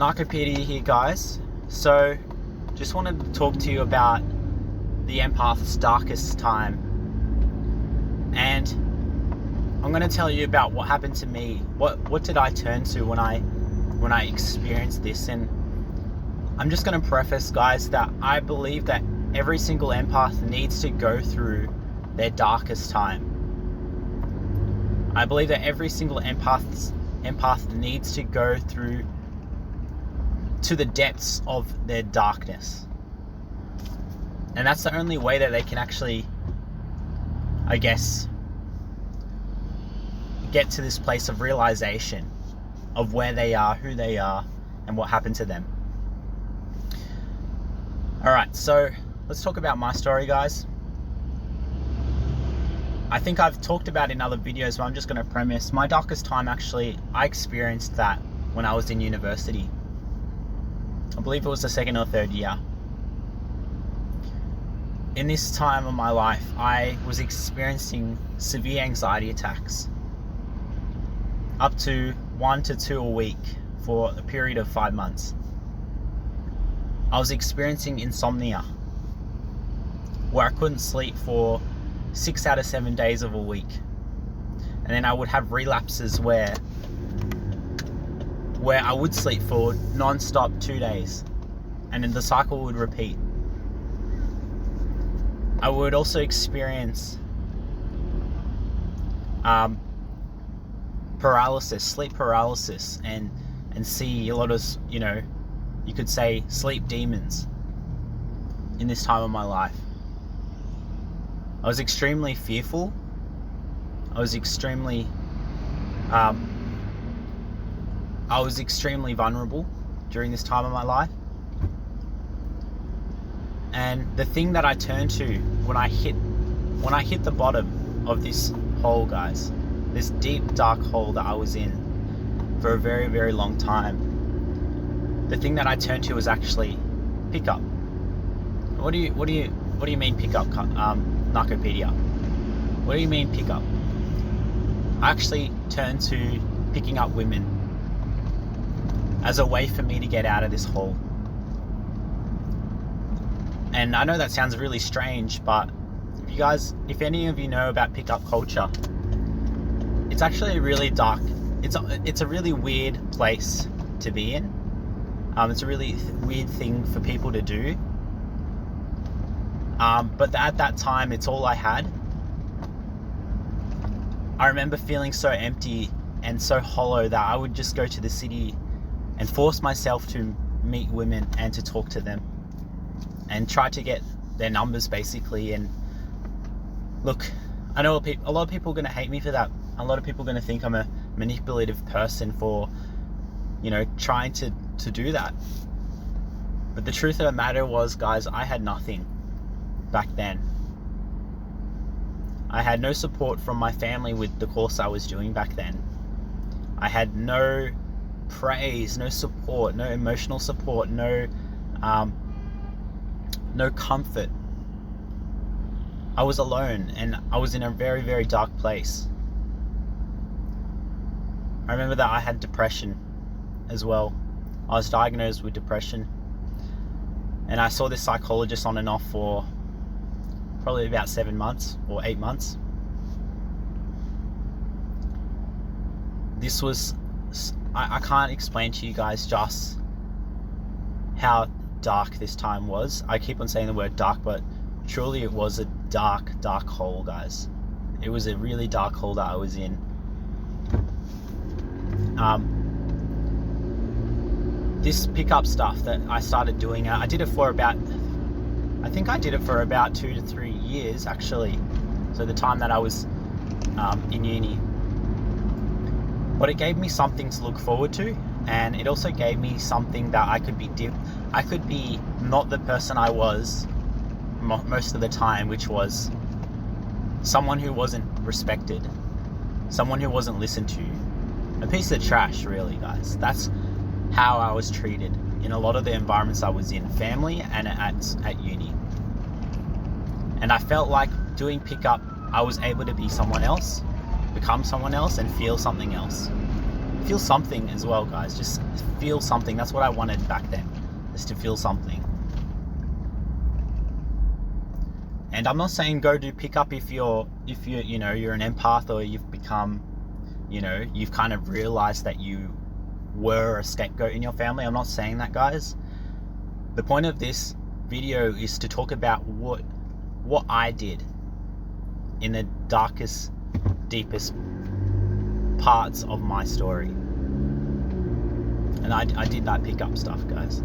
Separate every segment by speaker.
Speaker 1: Narcopedia here, guys. So, just wanted to talk to you about the empath's darkest time, and I'm going to tell you about what happened to me. What did I turn to when I experienced this? And I'm just going to preface, guys, that I believe that every single empath needs to go through their darkest time. I believe that every single empath needs to go through to the depths of their darkness. And that's the only way that they can actually, I guess, get to this place of realization of where they are, who they are, and what happened to them. Alright, so let's talk about my story, guys. I think I've talked about it in other videos, but I'm just going to premise. My darkest time, actually, I experienced that when I was in university. I believe it was the second or third year. In this time of my life, I was experiencing severe anxiety attacks. Up to 1 to 2 a week for a period of 5 months. I was experiencing insomnia, where I couldn't sleep for 6 out of 7 days of a week. And then I would have relapses where I would sleep for non-stop 2 days, and then the cycle would repeat. I would also experience paralysis, sleep paralysis, and see a lot of, you could say, sleep demons in this time of my life. I was extremely fearful. I was extremely vulnerable during this time of my life. And the thing that I turned to when I hit the bottom of this hole, guys, this deep dark hole that I was in for a very, very long time, the thing that I turned to was actually pickup. What do you mean pickup, Narcopedia? What do you mean pickup? I actually turned to picking up women as a way for me to get out of this hole. And I know that sounds really strange, but if any of you know about pickup culture, it's actually a really dark, it's a really weird place to be in. It's a really weird thing for people to do. But at that time, it's all I had. I remember feeling so empty and so hollow that I would just go to the city and force myself to meet women and to talk to them and try to get their numbers, basically. And look, I know a lot of people are going to hate me for that. A lot of people are going to think I'm a manipulative person for, trying to do that. But the truth of the matter was, guys, I had nothing back then. I had no support from my family with the course I was doing back then. I had no praise, no support, no emotional support, no comfort. I was alone, and I was in a very, very dark place. I remember that I had depression as well. I was diagnosed with depression, and I saw this psychologist on and off for probably about 7 months or 8 months. This was, I can't explain to you guys just how dark this time was. I keep on saying the word dark, but truly it was a dark, dark hole, guys. It was a really dark hole that I was in. This pickup stuff that I started doing, I did it for about 2 to 3 years, actually. So the time that I was in uni. But it gave me something to look forward to, and it also gave me something that I could be not the person I was most of the time, which was someone who wasn't respected, someone who wasn't listened to, a piece of trash, really, guys. That's how I was treated in a lot of the environments I was in, family and at uni. And I felt like doing pickup, I was able to be someone else, become someone else, and feel something else. feel something as well, guys. Just feel something. That's what I wanted back then, just to feel something. And I'm not saying go do pickup if you're you know, you're an empath, or you've become, you know, you've kind of realized that you were a scapegoat in your family. I'm not saying that, guys. The point of this video is to talk about what I did in the darkest, deepest parts of my story. And I did that pickup stuff, guys.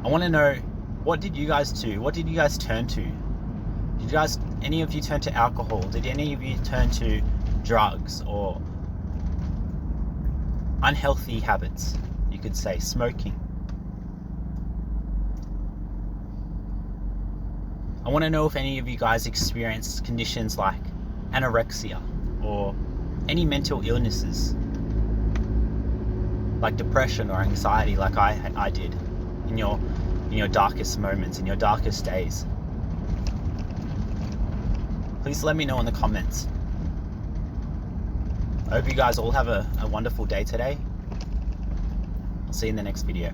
Speaker 1: I want to know, what did you guys do? What did you guys turn to? Did you guys, any of you turn to alcohol? Did any of you turn to drugs or unhealthy habits? You could say smoking. I want to know if any of you guys experienced conditions like anorexia or any mental illnesses like depression or anxiety, like I did in your darkest moments, in your darkest days. Please let me know in the comments. I hope you guys all have a wonderful day today. I'll see you in the next video.